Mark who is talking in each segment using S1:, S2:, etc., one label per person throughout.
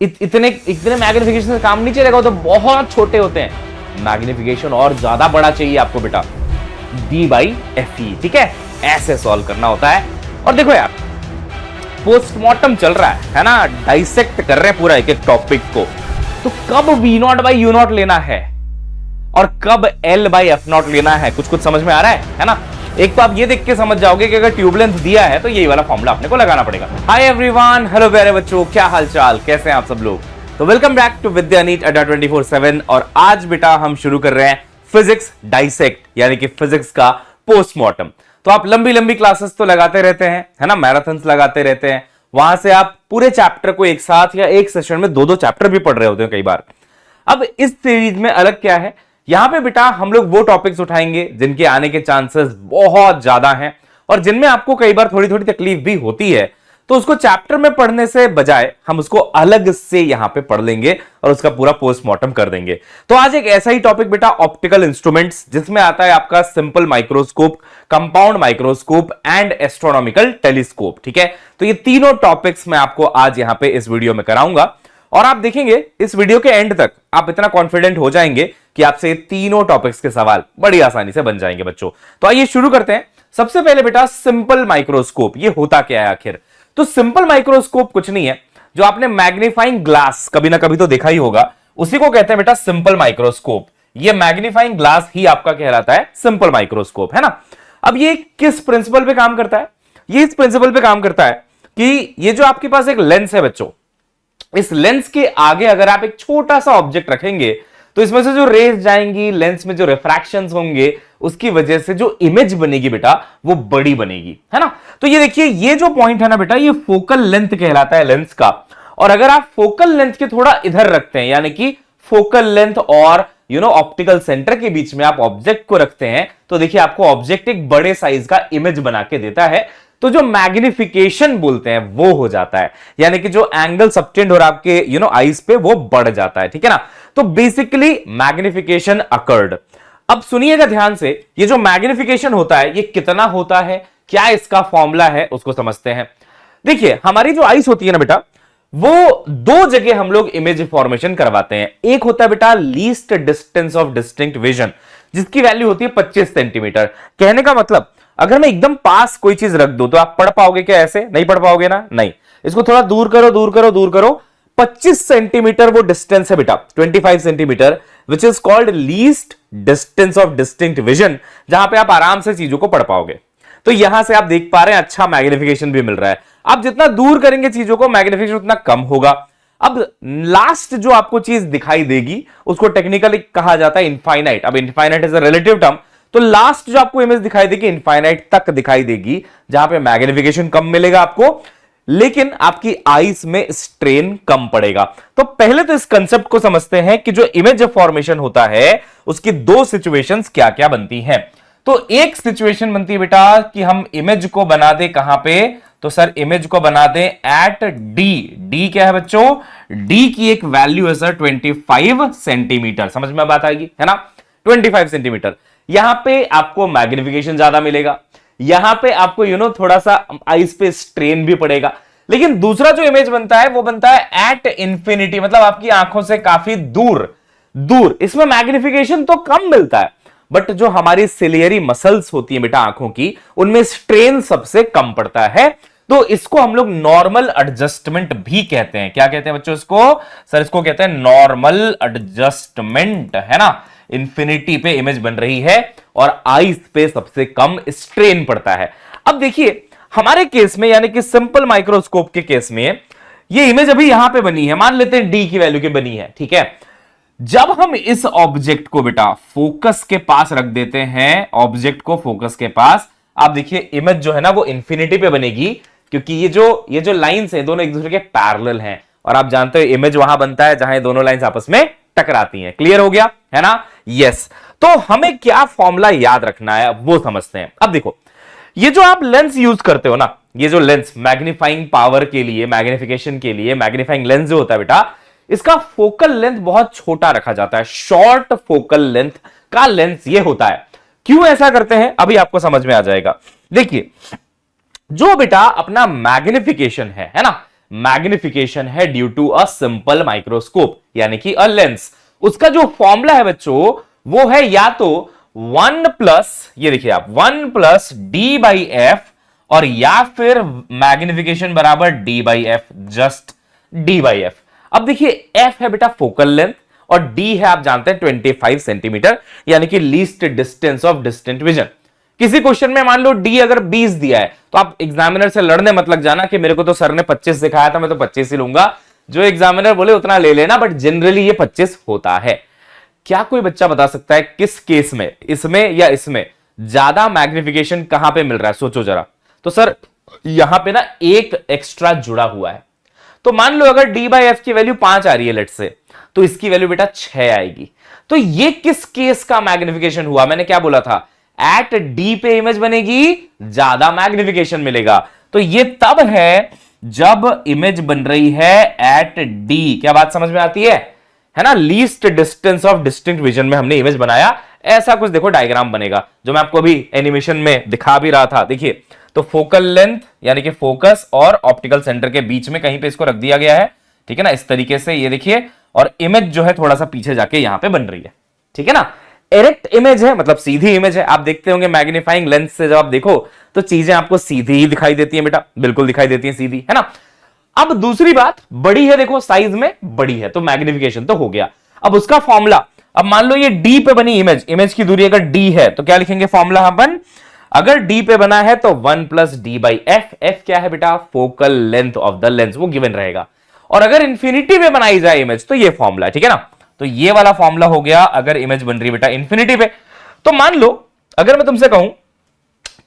S1: इतने इतने मैग्निफिकेशन से काम नहीं चलेगा, वो तो बहुत छोटे होते हैं। मैग्निफिकेशन और ज्यादा बड़ा चाहिए आपको बेटा, D/FE, ठीक है, ऐसे सॉल्व करना होता है। और देखो यार, पोस्टमार्टम चल रहा है ना, डाइसेक्ट कर रहे हैं पूरा एक एक टॉपिक को, तो कब V0/U0 लेना है और कब L/F0 लेना है, कुछ कुछ समझ में आ रहा है ना। एक तो आप ये देख के समझ जाओगे कि अगर ट्यूब लेंथ दिया है तो यही वाला फॉर्मूला अपने को लगाना पड़ेगा। हाय एवरीवन, हेलो प्यारे बच्चों, क्या हालचाल, कैसे हैं आप सब लोग। तो welcome back to Vidya NEET Adda 24/7। और आज बेटा हम शुरू कर रहे हैं फिजिक्स डाइसेक्ट, यानी कि फिजिक्स का पोस्टमार्टम। तो आप लंबी लंबी क्लासेस तो लगाते रहते हैं, है ना, मैराथन्स लगाते रहते हैं, वहां से आप पूरे चैप्टर को एक साथ या एक सेशन में दो दो चैप्टर भी पढ़ रहे होते हैं कई बार। अब इस सीरीज में अलग क्या है, यहां पे बेटा हम लोग वो टॉपिक्स उठाएंगे जिनके आने के चांसेस बहुत ज्यादा हैं और जिनमें आपको कई बार थोड़ी थोड़ी तकलीफ भी होती है, तो उसको चैप्टर में पढ़ने से बजाय हम उसको अलग से यहां पे पढ़ लेंगे और उसका पूरा पोस्टमार्टम कर देंगे। तो आज एक ऐसा ही टॉपिक बेटा, ऑप्टिकल इंस्ट्रूमेंट्स, जिसमें आता है आपका simple microscope, compound microscope and astronomical telescope, ठीक है। तो ये तीनों टॉपिक्स मैं आपको आज यहां पे इस वीडियो में कराऊंगा और आप देखेंगे इस वीडियो के एंड तक आप इतना कॉन्फिडेंट हो जाएंगे कि आपसे तीनों टॉपिक्स के सवाल बड़ी आसानी से बन जाएंगे बच्चों। तो आइए शुरू करते हैं। सबसे पहले बेटा सिंपल माइक्रोस्कोप, ये होता क्या है आखिर। तो सिंपल माइक्रोस्कोप कुछ नहीं है, जो आपने मैग्नीफाइंग ग्लास कभी ना कभी तो देखा ही होगा, उसी को कहते हैं बेटा सिंपल माइक्रोस्कोप। ये मैग्नीफाइंग ग्लास ही आपका कहलाता है सिंपल माइक्रोस्कोप, है ना। अब ये किस प्रिंसिपल पे काम करता है, ये इस प्रिंसिपल पे काम करता है कि ये जो आपके पास एक लेंस है बच्चों, इस लेंस के आगे अगर आप एक छोटा सा ऑब्जेक्ट रखेंगे तो इसमें से जो रेज जाएंगी, लेंस में जो रिफ्रैक्शंस होंगे, उसकी वजह से जो इमेज बनेगी बेटा वो बड़ी बनेगी, है ना। तो ये देखिए, ये जो पॉइंट है ना बेटा, ये फोकल लेंथ कहलाता है लेंस का। और अगर आप फोकल लेंथ के थोड़ा इधर रखते हैं, यानी कि फोकल लेंथ और ऑप्टिकल सेंटर के बीच में आप ऑब्जेक्ट को रखते हैं, तो देखिए आपको ऑब्जेक्ट एक बड़े साइज का इमेज बना के देता है। तो जो मैग्निफिकेशन बोलते हैं वो हो जाता है, यानी कि जो एंगल सबटेंड और आपके आईज पे वो बढ़ जाता है, ठीक है ना। तो बेसिकली मैग्निफिकेशन अकर्ड। अब सुनिएगा ध्यान से, ये जो मैग्निफिकेशन होता है ये कितना होता है, क्या इसका फॉर्मूला है, उसको समझते हैं। देखिए हमारी जो आईज होती है ना बेटा, वो दो जगह हम लोग इमेज फॉर्मेशन करवाते हैं। एक होता है बेटा least distance of distinct vision, जिसकी वैल्यू होती है 25 सेंटीमीटर। कहने का मतलब, अगर मैं एकदम पास कोई चीज रख दूं तो आप पढ़ पाओगे क्या, ऐसे नहीं पढ़ पाओगे ना, नहीं। इसको थोड़ा दूर करो, दूर करो, दूर करो, 25 सेंटीमीटर वो डिस्टेंस है बेटा, 25 centimetre, which is called least distance of distinct vision, जहां पे आप आराम से चीजों को पढ़ पाओगे। तो यहां से आप देख पा रहे हैं अच्छा मैग्निफिकेशन भी मिल रहा है। आप जितना दूर करेंगे चीजों को, मैग्निफिकेशन उतना कम होगा। अब लास्ट जो आपको चीज दिखाई देगी उसको टेक्निकली कहा जाता है इनफाइनाइट। अब infinite is a relative term, तो लास्ट जो आपको इमेज दिखाई देगी इनफाइनाइट तक दिखाई देगी, जहां पे मैग्निफिकेशन कम मिलेगा आपको, लेकिन आपकी आईज में स्ट्रेन कम पड़ेगा। तो पहले तो इस कंसेप्ट को समझते हैं कि जो इमेज फॉर्मेशन होता है उसकी दो सिचुएशंस क्या क्या बनती हैं। तो एक सिचुएशन बनती है बेटा कि हम इमेज को बना दे कहां पे, तो सर इमेज को बना दे एट डी क्या है बच्चों, डी की एक वैल्यू है सर 25 सेंटीमीटर। समझ में बात आएगी, है ना, 25 सेंटीमीटर। यहां पे आपको मैग्निफिकेशन ज्यादा मिलेगा, यहां पे आपको थोड़ा सा आईज पे स्ट्रेन भी पड़ेगा। लेकिन दूसरा जो इमेज बनता है वो बनता है एट इंफिनिटी, मतलब आपकी आंखों से काफी दूर दूर। इसमें मैग्निफिकेशन तो कम मिलता है, बट जो हमारी सिलियरी मसल्स होती है बेटा आंखों की, उनमें स्ट्रेन सबसे कम पड़ता है। तो इसको हम लोग नॉर्मल एडजस्टमेंट भी कहते हैं। क्या कहते हैं बच्चों इसको, सर इसको कहते हैं नॉर्मल एडजस्टमेंट, है ना। इंफिनिटी पे इमेज बन रही है और आईज पे सबसे कम स्ट्रेन पड़ता है। अब देखिए हमारे केस में, यानी कि सिंपल माइक्रोस्कोप के केस में, ये इमेज अभी यहां पे बनी है, मान लेते हैं डी की वैल्यू के बनी है, ठीक है। जब हम इस ऑब्जेक्ट को बेटा फोकस के पास रख देते हैं, ऑब्जेक्ट को फोकस के पास, आप देखिए इमेज जो है ना वो इंफिनिटी पे बनेगी, क्योंकि ये जो लाइंस हैं दोनों एक दूसरे के पैरेलल हैं, और आप जानते हो इमेज वहां बनता है जहां ये दोनों लाइंस आपस में टकराती हैं। क्लियर हो गया, है ना, यस। तो हमें क्या फॉर्मूला याद रखना है वो समझते हैं। अब देखो, ये जो आप लेंस यूज करते हो ना, ये जो लेंस मैग्नीफाइंग पावर के लिए, मैग्निफिकेशन के लिए, मैग्नीफाइंग लेंस जो होता है बेटा, इसका फोकल लेंथ बहुत छोटा रखा जाता है। शॉर्ट फोकल लेंथ का लेंस ये होता है। क्यों ऐसा करते हैं अभी आपको समझ में आ जाएगा। देखिए जो बेटा अपना मैग्निफिकेशन है ना, मैग्निफिकेशन है due to a simple microscope यानी कि अ लेंस। उसका जो फॉर्मूला है बच्चों वो है या तो 1 प्लस, ये देखिए आप 1 प्लस डी बाई एफ, और या फिर मैग्निफिकेशन बराबर D by F, just D by F. अब देखिए एफ है बेटा फोकल लेंथ और डी है आप जानते हैं 25 सेंटीमीटर यानी कि least distance of distant vision. किसी क्वेश्चन में मान लो डी अगर 20 दिया है तो आप एग्जामिनर से लड़ने मत लग जाना कि मेरे को तो सर ने 25 दिखाया था मैं तो 25 ही लूंगा, जो एग्जामिनर बोले उतना ले लेना, बट जनरली ये 25 होता है। क्या कोई बच्चा बता सकता है किस केस में, इसमें या इसमें, ज्यादा मैग्निफिकेशन कहां पे मिल रहा है? सोचो जरा। तो सर यहां पे ना एक एक्स्ट्रा जुड़ा हुआ है, तो मान लो अगर डी बाई एफ की वैल्यू 5 आ रही है लेट से, तो इसकी वैल्यू बेटा 6 आएगी। तो ये किस केस का मैग्निफिकेशन हुआ? मैंने क्या बोला था, एट डी पे इमेज बनेगी ज्यादा मैग्निफिकेशन मिलेगा। तो ये तब है जब इमेज बन रही है एट डी। क्या बात समझ में आती है ना? Least distance of distinct vision में हमने इमेज बनाया, ऐसा कुछ देखो डायग्राम बनेगा जो मैं आपको अभी एनिमेशन में दिखा भी रहा था। देखिए तो फोकल लेंथ यानी कि फोकस और ऑप्टिकल सेंटर के बीच में कहीं पे इसको रख दिया गया है, ठीक है ना, इस तरीके से ये देखिए, और इमेज जो है थोड़ा सा पीछे जाके यहां पे बन रही है, ठीक है ना। डायरेक्ट इमेज है, मतलब सीधी इमेज है। आप देखते होंगे मैग्नीफाइंग लेंस से जब आप देखो तो चीजें आपको सीधी ही दिखाई देती हैं बेटा, बिल्कुल दिखाई देती हैं सीधी, है ना। अब दूसरी बात, बड़ी है, देखो साइज में बड़ी है तो मैग्निफिकेशन तो हो गया। अब उसका फॉर्मूला, अब मान लो ये डी पे बनी इमेज, इमेज की दूरी अगर डी है तो क्या लिखेंगे फॉर्मूला अपन, अगर डी पे बना है तो 1 plus D by F. F क्या है बेटा, focal length of the lens, वो गिवन रहेगा। और अगर इंफिनिटी पे बनाई जाए इमेज तो ये फॉर्मूला, ठीक है ना। तो ये वाला फॉर्मूला हो गया अगर इमेज बन रही बेटा इंफिनिटी पे। तो मान लो अगर मैं तुमसे कहूं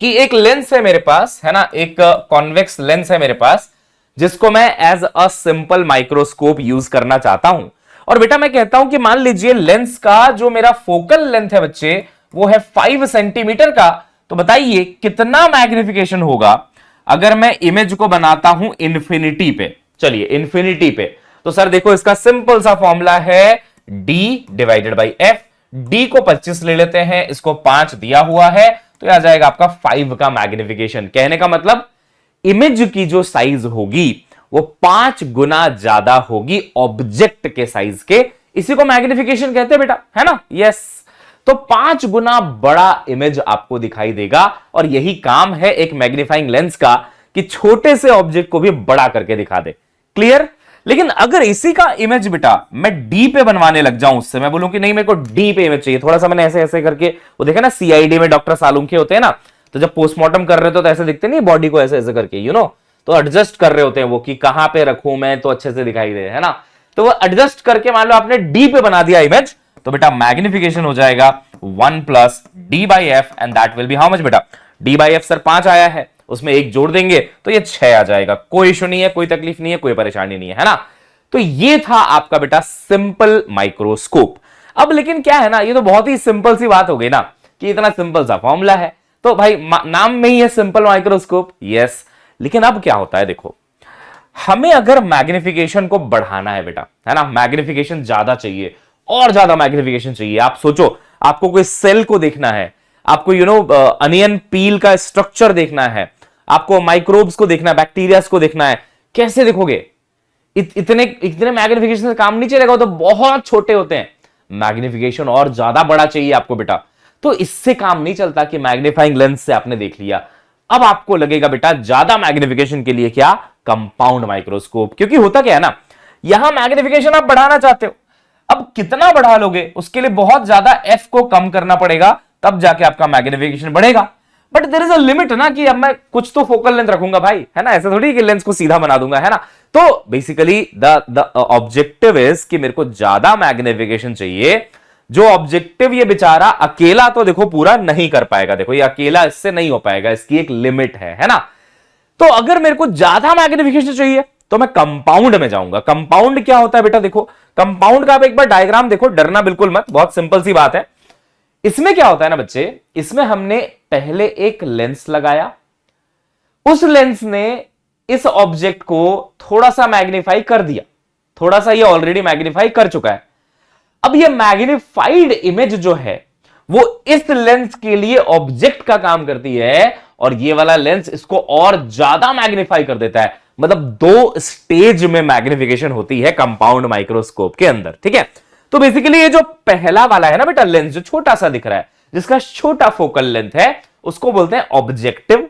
S1: कि एक लेंस है मेरे पास, है ना, एक कॉन्वेक्स लेंस है मेरे पास, जिसको मैं as a simple microscope use करना चाहता हूं, और बेटा मैं कहता हूं कि मान लीजिए लेंस का जो मेरा फोकल लेंथ है बच्चे वो है 5 सेंटीमीटर का, तो बताइए कितना मैग्निफिकेशन होगा अगर मैं इमेज को बनाता हूं इंफिनिटी पे। चलिए इंफिनिटी पे, तो सर देखो इसका सिंपल सा फॉर्मूला है d divided by F. d को 25 ले लेते हैं, इसको 5 दिया हुआ है, तो आ जाएगा आपका 5 का मैग्निफिकेशन। कहने का मतलब इमेज की जो साइज होगी वो 5 गुना ज्यादा होगी ऑब्जेक्ट के साइज के, इसी को मैग्निफिकेशन कहते हैं बेटा, है ना। यस, तो 5 गुना बड़ा इमेज आपको दिखाई देगा, और यही काम है एक मैग्नीफाइंग लेंस का कि छोटे से ऑब्जेक्ट को भी बड़ा करके दिखा दे। क्लियर? लेकिन अगर इसी का इमेज बेटा मैं डी पे बनवाने लग जाऊं, उससे मैं बोलूं कि नहीं मेरे को डी पे इमेज चाहिए, थोड़ा सा मैंने ऐसे ऐसे करके, वो देखा ना सीआईडी में डॉक्टर सालुंखे होते हैं ना, तो जब पोस्टमार्टम कर रहे हो तो ऐसे दिखते नहीं बॉडी को ऐसे ऐसे करके, यू नो, तो एडजस्ट कर रहे होते हैं वो कि कहां पे रखूं मैं तो अच्छे से दिखाई दे, है ना। तो वो एडजस्ट करके मान लो आपने डी पे बना दिया इमेज, तो बेटा मैग्निफिकेशन हो जाएगा 1 plus D by F, and that will be how much बेटा, डी बाई एफ सर 5 आया है, उसमें 1 जोड़ देंगे तो ये 6 आ जाएगा। कोई इशू नहीं है, कोई तकलीफ नहीं है, कोई परेशानी नहीं है ना। तो ये था आपका बेटा सिंपल माइक्रोस्कोप। अब लेकिन क्या है ना, ये तो बहुत ही सिंपल सी बात हो गई ना कि इतना सिंपल सा फॉर्मूला है, तो भाई नाम में ही है सिंपल माइक्रोस्कोप। यस, लेकिन अब क्या होता है देखो, हमें अगर मैग्निफिकेशन को बढ़ाना है बेटा, है ना, मैग्निफिकेशन ज्यादा चाहिए और ज्यादा मैग्निफिकेशन चाहिए। आप सोचो आपको कोई सेल को देखना है, आपको यू नो अनियन पील का स्ट्रक्चर देखना है, आपको माइक्रोब्स को देखना है, बैक्टीरिया को देखना है, कैसे देखोगे? इतने मैग्निफिकेशन से काम नहीं चलेगा, वो तो बहुत छोटे होते हैं। मैग्निफिकेशन और ज्यादा बड़ा चाहिए आपको बेटा, तो इससे काम नहीं चलता कि मैग्नीफाइंग लेंस से आपने देख लिया। अब आपको लगेगा बेटा ज्यादा मैग्निफिकेशन के लिए क्या, कंपाउंड माइक्रोस्कोप। क्योंकि होता क्या है ना, यहां मैग्निफिकेशन आप बढ़ाना चाहते हो, अब कितना बढ़ा लोगे उसके लिए बहुत ज्यादा एफ को कम करना पड़ेगा, तब जाके आपका मैग्निफिकेशन बढ़ेगा। But there is a limit ना, कि अब मैं कुछ तो फोकल लेंथ रखूंगा भाई, है ना, ऐसा थोड़ी कि लेंस को सीधा बना दूंगा, है ना। तो बेसिकली द ऑब्जेक्टिव इज कि मेरे को ज्यादा मैग्निफिकेशन चाहिए। जो ऑब्जेक्टिव ये बेचारा अकेला तो देखो पूरा नहीं कर पाएगा, देखो ये अकेला इससे नहीं हो पाएगा, इसकी एक लिमिट है ना। तो अगर मेरे को ज्यादा मैग्निफिकेशन चाहिए तो मैं कंपाउंड में जाऊंगा। कंपाउंड क्या होता है बेटा, देखो कंपाउंड का आप एक बार डायग्राम देखो, डरना बिल्कुल मत, बहुत सिंपल सी बात है। इसमें क्या होता है ना बच्चे, इसमें हमने पहले एक लेंस लगाया, उस लेंस ने इस ऑब्जेक्ट को थोड़ा सा मैग्नीफाई कर दिया, थोड़ा सा ये ऑलरेडी मैग्नीफाई कर चुका है। अब ये मैग्नीफाइड इमेज जो है वो इस लेंस के लिए ऑब्जेक्ट का काम करती है, और ये वाला लेंस इसको और ज्यादा मैग्नीफाई कर देता है। मतलब दो स्टेज में मैग्निफिकेशन होती है कंपाउंड माइक्रोस्कोप के अंदर, ठीक है। तो बेसिकली ये जो पहला वाला है ना बेटा लेंस, जो छोटा सा दिख रहा है, जिसका छोटा फोकल लेंथ है, उसको बोलते हैं ऑब्जेक्टिव।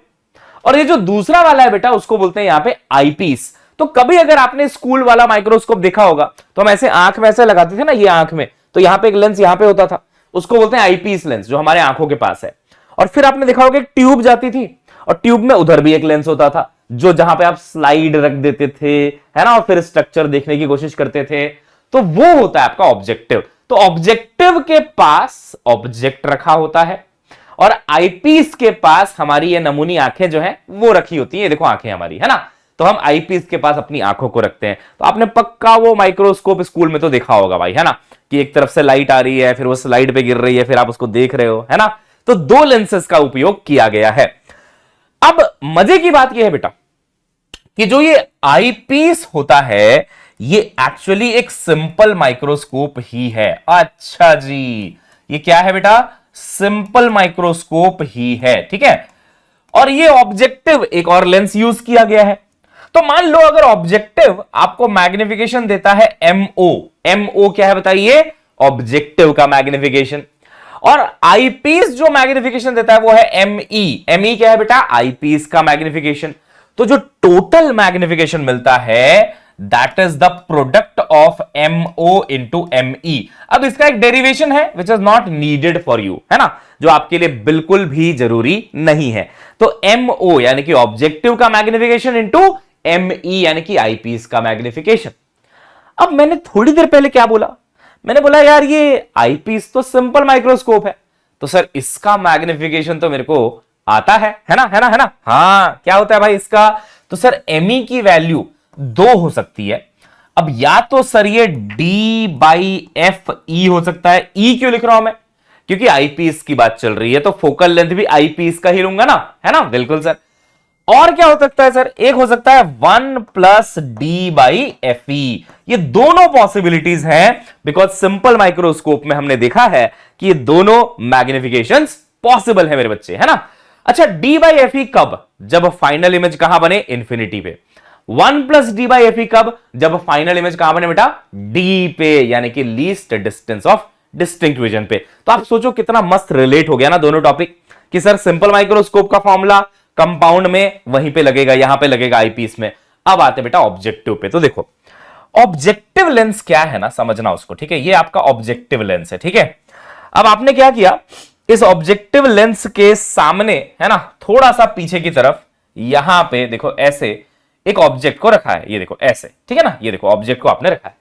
S1: और ये जो दूसरा वाला है बेटा, उसको बोलते हैं यहां पे आईपीस। तो कभी अगर आपने स्कूल वाला माइक्रोस्कोप देखा होगा, तो हम ऐसे आंख में ऐसे लगाते थे ना, ये आंख में, तो यहां पे एक लेंस यहां पे होता था, उसको बोलते हैं आईपीस लेंस, जो हमारे आंखों के पास है। और फिर आपने देखा होगा एक ट्यूब जाती थी, और ट्यूब में उधर भी एक लेंस होता था, जो जहां पे आप स्लाइड रख देते थे, है ना, और फिर स्ट्रक्चर देखने की कोशिश करते थे। तो वो होता है आपका ऑब्जेक्टिव। तो ऑब्जेक्टिव के पास ऑब्जेक्ट रखा होता है, और आईपीस के पास हमारी ये नमूनी आंखें जो है वो रखी होती है। ये देखो आंखें हमारी, है ना, तो हम आईपीस के पास अपनी आंखों को रखते हैं। तो आपने पक्का वो माइक्रोस्कोप स्कूल में तो देखा होगा भाई, है ना, कि एक तरफ से लाइट आ रही है, फिर वो स्लाइड पे गिर रही है, फिर आप उसको देख रहे हो, है ना। तो दो लेंसेज का उपयोग किया गया है। अब मजे की बात यह है बेटा कि जो ये आईपीस होता है, ये एक्चुअली एक सिंपल माइक्रोस्कोप ही है। अच्छा जी, ये क्या है बेटा, सिंपल माइक्रोस्कोप ही है, ठीक है। और ये ऑब्जेक्टिव एक और लेंस यूज किया गया है। तो मान लो अगर ऑब्जेक्टिव आपको मैग्निफिकेशन देता है एमओ, एमओ क्या है बताइए, ऑब्जेक्टिव का मैग्निफिकेशन। और आईपीस जो मैग्निफिकेशन देता है वो है एमई, एमई क्या है बेटा, आईपीस का मैग्निफिकेशन। तो जो टोटल मैग्निफिकेशन मिलता है, that is the product of MO into ME. अब इसका एक डेरिवेशन है which is not needed for you, है ना, जो आपके लिए बिल्कुल भी जरूरी नहीं है। तो एमओ यानी कि ऑब्जेक्टिव का मैग्निफिकेशन इंटू एमई यानी कि आईपीस का मैग्निफिकेशन। अब मैंने थोड़ी देर पहले क्या बोला, मैंने बोला यार ये आईपीस तो सिंपल माइक्रोस्कोप है, तो सर इसका मैग्निफिकेशन तो मेरे को आता है ना, है ना, है ना। हाँ, क्या होता है भाई इसका, तो सर एमई की वैल्यू 2 हो सकती है। अब या तो सर ये डी बाई एफ ई हो सकता है। ई क्यों लिख रहा हूं मैं, क्योंकि आईपीस की बात चल रही है, तो फोकल लेंथ भी आईपीस का ही लूंगा ना, है ना, बिल्कुल सर। और क्या हो सकता है सर, एक हो सकता है 1 प्लस डी बाई एफ ई। ये दोनों पॉसिबिलिटीज हैं, बिकॉज सिंपल माइक्रोस्कोप में हमने देखा है कि ये दोनों मैग्निफिकेशंस पॉसिबल है मेरे बच्चे, है ना। अच्छा, डी बाई एफ ई कब, जब फाइनल इमेज कहां बने, इंफिनिटी पे। 1 प्लस डी बाई एफ ई कब, जब फाइनल इमेज कहां बने बेटा, डी पे, यानी कि least distance of distinct vision पे। तो आप सोचो कितना मस्त रिलेट हो गया ना दोनों टॉपिक, कि सर सिंपल माइक्रोस्कोप का फॉर्मूला कंपाउंड में वहीं पे लगेगा, यहां पे लगेगा आईपीस में। अब आते बेटा ऑब्जेक्टिव पे। तो देखो ऑब्जेक्टिव लेंस क्या है ना, समझना उसको, ठीक है। ये आपका ऑब्जेक्टिव लेंस है, ठीक है। अब आपने क्या किया, इस ऑब्जेक्टिव लेंस के सामने, है ना, थोड़ा सा पीछे की तरफ, यहां पे देखो ऐसे एक ऑब्जेक्ट को रखा है, ये देखो ऐसे, ठीक है ना, ये देखो ऑब्जेक्ट को आपने रखा है।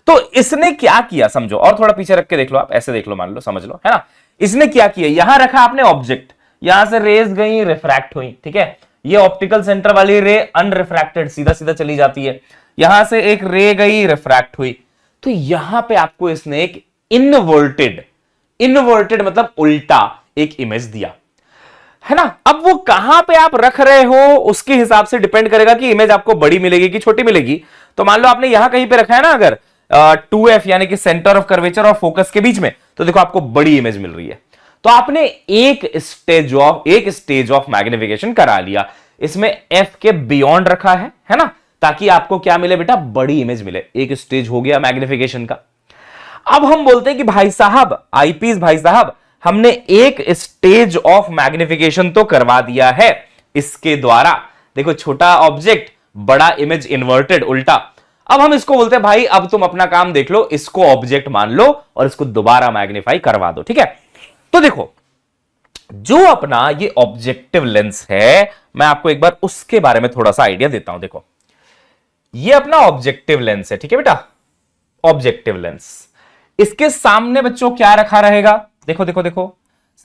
S1: तो इसने क्या किया समझो, और थोड़ा पीछे रख के देख लो आप, ऐसे देख लो, मान लो, समझ लो, है ना। इसने क्या किया, यहां रखा आपने ऑब्जेक्ट, यहां से रेज गई, रिफ्रैक्ट हुई, ठीक है। ये ऑप्टिकल सेंटर वाली रे अनरिफ्रैक्टेड सीधा सीधा चली जाती है, यहां से एक रे गई, रिफ्रैक्ट हुई। तो यहां पे आपको इसने एक इनवर्टेड, इनवर्टेड मतलब उल्टा एक इमेज दिया, है ना। अब वो कहां पे आप रख रहे हो उसके हिसाब से डिपेंड करेगा कि इमेज आपको बड़ी मिलेगी कि छोटी मिलेगी। तो मान लो आपने यहां कहीं पे रखा है ना, अगर 2f यानी कि सेंटर ऑफ कर्वेचर और फोकस के बीच में, तो देखो आपको बड़ी इमेज मिल रही है। तो आपने एक स्टेज ऑफ मैग्निफिकेशन करा लिया, इसमें f के बियॉन्ड रखा है ना, ताकि आपको क्या मिले बेटा, बड़ी इमेज मिले। एक स्टेज हो गया मैग्निफिकेशन का। अब हम बोलते हैं कि भाई साहब आईपीस, भाई साहब हमने एक स्टेज ऑफ मैग्निफिकेशन तो करवा दिया है इसके द्वारा, देखो छोटा ऑब्जेक्ट, बड़ा इमेज, इन्वर्टेड, उल्टा। अब हम इसको बोलते हैं भाई अब तुम अपना काम देख लो, इसको ऑब्जेक्ट मान लो और इसको दोबारा मैग्नीफाई करवा दो, ठीक है। तो देखो जो अपना ये ऑब्जेक्टिव लेंस है, मैं आपको एक बार उसके बारे में थोड़ा सा आइडिया देता हूं। देखो ये अपना ऑब्जेक्टिव लेंस है, ठीक है बेटा, ऑब्जेक्टिव लेंस। इसके सामने बच्चों क्या रखा रहेगा, देखो देखो देखो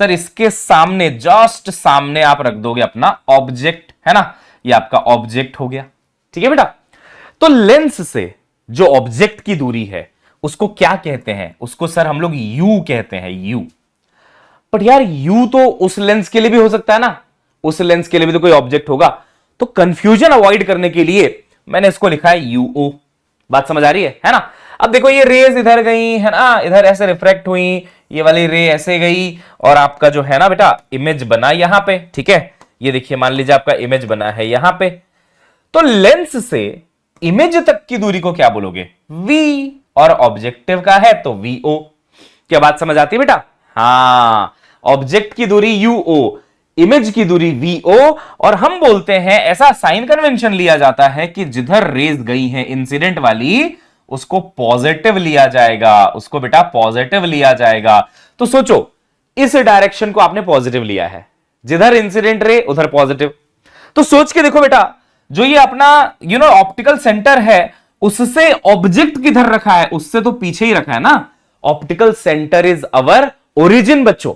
S1: सर, इसके सामने, जस्ट सामने आप रख दोगे अपना ऑब्जेक्ट, है ना, ये आपका ऑब्जेक्ट हो गया, ठीक है बेटा। तो लेंस से जो ऑब्जेक्ट की दूरी है उसको क्या कहते हैं, उसको सर हम लोग यू कहते हैं, यू। बट यार यू तो उस लेंस के लिए भी हो सकता है ना, उस लेंस के लिए भी तो कोई ऑब्जेक्ट होगा। तो कंफ्यूजन अवॉइड करने के लिए मैंने इसको लिखा है यूओ। बात समझ आ रही है ना। अब देखो ये रेज इधर गई, है ना, इधर ऐसे रिफ्रैक्ट हुई, ये वाली रे ऐसे गई, और आपका जो है ना बेटा इमेज बना यहां पे, ठीक है। ये देखिए मान लीजिए आपका इमेज बना है यहां पे। तो लेंस से इमेज तक की दूरी को क्या बोलोगे? v, और ऑब्जेक्टिव का है तो vo। क्या बात समझ आती है बेटा? हाँ, ऑब्जेक्ट की दूरी uo, इमेज की दूरी vo, और हम बोलते हैं ऐसा साइन कन्वेंशन लिया जाता है कि जिधर रेज गई है इंसिडेंट वाली उसको पॉजिटिव लिया जाएगा, उसको बेटा पॉजिटिव लिया जाएगा। तो सोचो, इस डायरेक्शन को आपने पॉजिटिव लिया है, जिधर इंसिडेंट रे उधर पॉजिटिव। तो सोच के देखो बेटा, जो ये अपना ऑप्टिकल सेंटर है उससे ऑब्जेक्ट किधर रखा है? उससे तो पीछे ही रखा है ना। Optical centre is our origin बच्चों।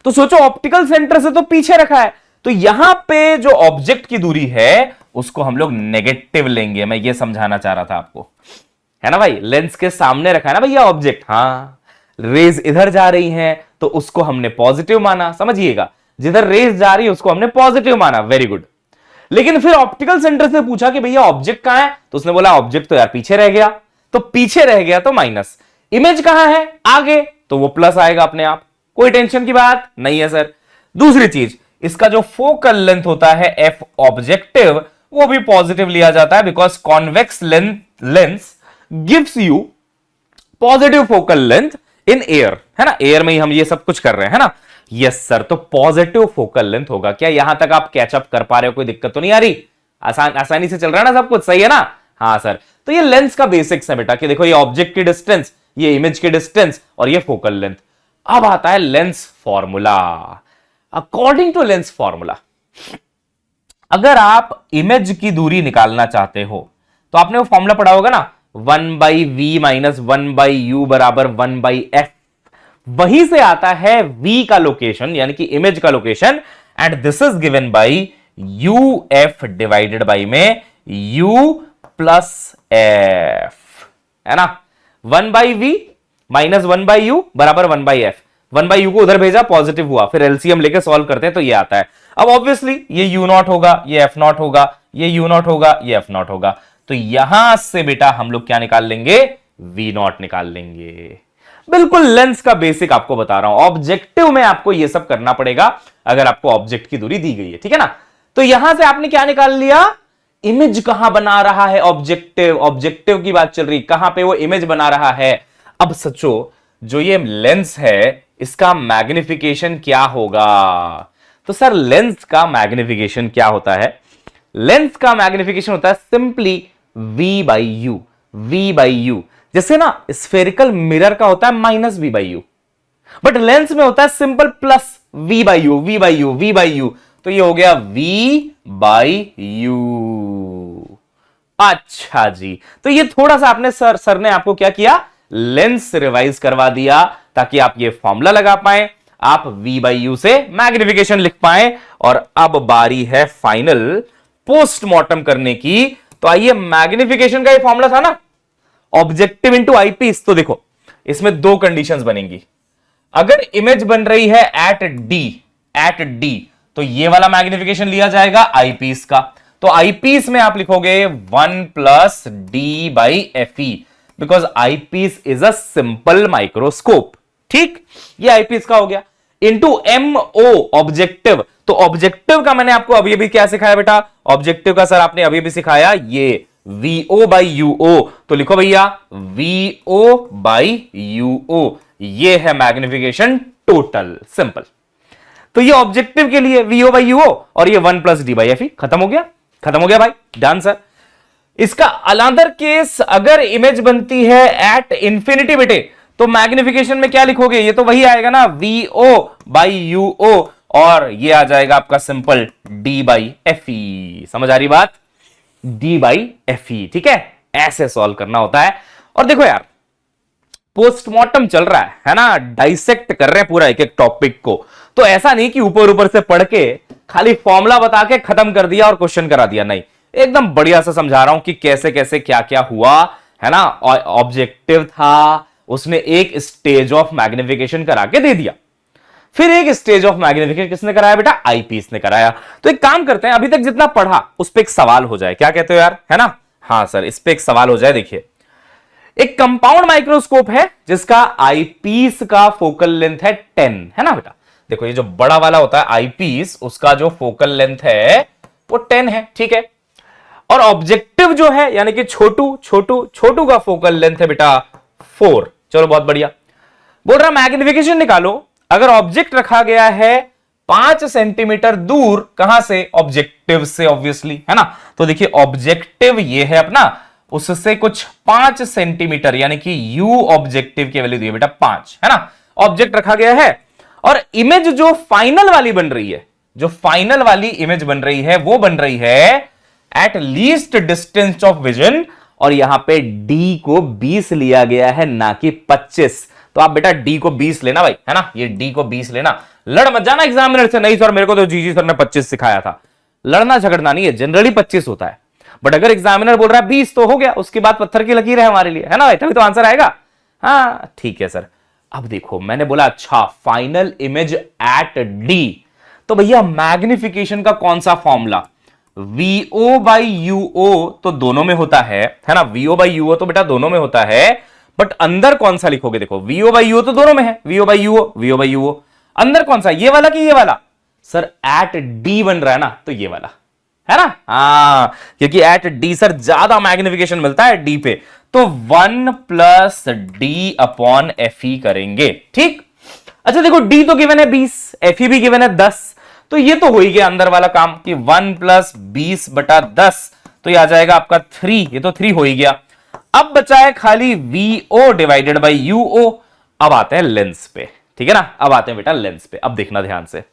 S1: तो सोचो, ऑप्टिकल सेंटर से तो पीछे रखा है, तो यहां पे जो ऑब्जेक्ट की दूरी है उसको हम लोग नेगेटिव लेंगे। मैं ये समझाना चाह रहा था आपको, है ना भाई। लेंस के सामने रखा है ना भैया ऑब्जेक्ट, हाँ, रेज इधर जा रही हैं तो उसको हमने पॉजिटिव माना, समझिएगा। जिधर रेज जा रही है उसको हमने पॉजिटिव माना, वेरी गुड। लेकिन फिर ऑप्टिकल सेंटर से पूछा कि भैया ऑब्जेक्ट कहां है, तो उसने बोला ऑब्जेक्ट तो यार पीछे रह गया, तो पीछे रह गया तो माइनस। इमेज कहां है? आगे, तो वो प्लस आएगा अपने आप। कोई टेंशन की बात नहीं है सर। दूसरी चीज, इसका जो फोकल लेंथ होता है एफ ऑब्जेक्टिव, वो भी पॉजिटिव लिया जाता है, because convex lens gives you positive focal length in air, है ना। एयर में ही हम ये सब कुछ कर रहे हैं ना। यस सर, तो पॉजिटिव फोकल लेंथ होगा। क्या यहां तक आप कैचअप कर पा रहे हो? कोई दिक्कत तो नहीं आ रही? आसानी से चल रहा है ना सब कुछ, सही है ना? हाँ सर। तो ये लेंस का बेसिक्स है बेटा, कि देखो ये ऑब्जेक्ट की डिस्टेंस, ये इमेज की डिस्टेंस, और ये फोकल लेंथ। अब आता है lens formula. According to lens formula, अगर आप इमेज की दूरी निकालना चाहते हो तो आपने वो फॉर्मूला पढ़ा होगा ना, 1/v माइनस 1/u बराबर 1/f। वहीं से आता है v का लोकेशन, यानी कि इमेज का location, and this is given by uf divided by में u प्लस f, है ना। 1/v माइनस 1/u बराबर 1/f। 1/u को उधर भेजा, पॉजिटिव हुआ, फिर एलसीएम लेके सॉल्व करते हैं तो ये आता है। अब ऑब्वियसली ये u0 होगा, ये f0 होगा, ये u0 होगा, ये f0 होगा। तो यहां से बेटा हम लोग क्या निकाल लेंगे? v0 निकाल लेंगे। बिल्कुल लेंस का बेसिक आपको बता रहा हूं। ऑब्जेक्टिव में आपको यह सब करना पड़ेगा अगर आपको ऑब्जेक्ट की दूरी दी गई है, ठीक है ना। तो यहां से आपने क्या निकाल लिया? इमेज कहां बना रहा है ऑब्जेक्टिव? ऑब्जेक्टिव की बात चल रही, कहां पे वो इमेज बना रहा है। अब सचो, जो ये लेंस है इसका मैग्निफिकेशन क्या होगा? तो सर लेंस का मैग्निफिकेशन क्या होता है? लेंस का मैग्निफिकेशन होता है सिंपली v/u। v/u जैसे ना स्फेरिकल मिरर का होता है माइनस v/u, बट लेंस में होता है simple plus v/u, v/u, v/u। तो ये हो गया v/u। अच्छा जी, तो ये थोड़ा सा आपने सर ने आपको क्या किया? लेंस रिवाइज करवा दिया, ताकि आप ये फॉर्मूला लगा पाए, आप v/u से मैग्निफिकेशन लिख पाए। और अब बारी है फाइनल पोस्टमार्टम करने की। तो आइए, मैग्निफिकेशन का ये फॉर्मूला था ना, ऑब्जेक्टिव इंटू आईपीस। तो देखो, इसमें दो कंडीशंस बनेंगी। अगर इमेज बन रही है एट डी, तो ये वाला मैग्निफिकेशन लिया जाएगा आईपीस का। तो आईपीस में आप लिखोगे 1 plus D by F E, because eyepiece is a simple microscope. ठीक, ये आईपीस का हो गया। Into MO objective. तो ऑब्जेक्टिव का मैंने आपको अभी अभी क्या सिखाया बेटा? ऑब्जेक्टिव का सर आपने अभी अभी सिखाया ये VO बाई UO। तो लिखो भैया VO बाई UO, ये है मैग्निफिकेशन टोटल, सिंपल। तो ये ऑब्जेक्टिव के लिए VO बाई UO, और ये 1 प्लस डी बाई एफ ई। खत्म हो गया, खत्म हो गया भाई, डन सर। इसका अनदर केस, अगर इमेज बनती है एट इंफिनिटी बेटे, तो मैग्निफिकेशन में क्या लिखोगे? ये तो वही आएगा ना, VO बाई UO, और ये आ जाएगा आपका सिंपल D बाई एफ ई। समझ आ रही बात? D बाई एफ ई, ठीक है। ऐसे सॉल्व करना होता है। और देखो यार, पोस्टमार्टम चल रहा है ना, डाइसेक्ट कर रहे हैं पूरा एक एक टॉपिक को। तो ऐसा नहीं कि ऊपर ऊपर से पढ़ के खाली फॉर्मूला बता के खत्म कर दिया और क्वेश्चन करा दिया, नहीं, एकदम बढ़िया से समझा रहा हूं कि कैसे कैसे क्या क्या हुआ, है ना। ऑब्जेक्टिव था, उसने एक स्टेज ऑफ मैग्निफिकेशन करा के दे दिया, फिर एक स्टेज ऑफ मैग्निफिकेशन किसने कराया बेटा? आईपीस ने कराया। तो एक काम करते हैं, अभी तक जितना पढ़ा उस पर एक सवाल हो जाए, क्या कहते हो यार, है ना? हाँ सर, इस पे एक सवाल हो जाए। देखिए, एक कंपाउंड माइक्रोस्कोप है जिसका आईपीस का फोकल लेंथ है 10, है ना बेटा। देखो, ये जो बड़ा वाला होता है आईपीस, उसका जो फोकल लेंथ है वो 10 है, ठीक है। और ऑब्जेक्टिव जो है यानी कि छोटू छोटू छोटू का फोकल लेंथ है बेटा 4। चलो बहुत बढ़िया। बोल रहा मैग्निफिकेशन निकालो, अगर ऑब्जेक्ट रखा गया है 5 सेंटीमीटर दूर, कहां से? ऑब्जेक्टिव से ऑब्वियसली, है ना। तो देखिए ऑब्जेक्टिव ये है अपना, उससे कुछ 5 सेंटीमीटर यानी कि यू ऑब्जेक्टिव की वैल्यू दी है बेटा 5, है ना। ऑब्जेक्ट रखा गया है और इमेज जो फाइनल वाली बन रही है, जो फाइनल वाली इमेज बन रही है वो बन रही है at least distance of vision, और यहां पे डी को 20 लिया गया है ना कि 25। तो आप बेटा डी को 20 लेना भाई, है ना, ये डी को 20 लेना। लड़ मत जाना एग्जामिनर से, नहीं सर मेरे को तो जीजी सर ने 25 सिखाया था। लड़ना झगड़ना नहीं है, जनरली 25 होता है, बट अगर एग्जामिनर बोल रहा है 20 तो हो गया, उसके बाद पत्थर की लकीर है हमारे लिए, है ना भाई, तभी तो आंसर आएगा। हाँ ठीक है सर। अब देखो मैंने बोला अच्छा फाइनल इमेज एट डी, तो भैया मैग्निफिकेशन का कौन सा फॉर्मूला? VO बाई UO तो दोनों में होता है ना, VO बाई UO तो बेटा दोनों में होता है, बट अंदर कौन सा लिखोगे? देखो VO बाई UO तो दोनों में है, VO by UO, VO by UO, अंदर कौन सा, ये वाला कि ये वाला? सर एट डी बन रहा है ना, तो ये वाला, है ना। हाँ क्योंकि एट डी सर ज्यादा मैग्निफिकेशन मिलता है डी पे, तो 1 प्लस डी अपॉन FE करेंगे, ठीक। अच्छा देखो डी तो गिवन है 20, FE भी गिवन है 10, तो ये तो हो ही गया अंदर वाला काम कि 1 प्लस 20 बटा 10, तो ये आ जाएगा आपका 3, ये तो 3 हो ही गया। अब बचा है खाली VO डिवाइडेड बाई UO। अब आते हैं लेंस पे, ठीक है ना, अब आते हैं बेटा लेंस पे। अब देखना ध्यान से,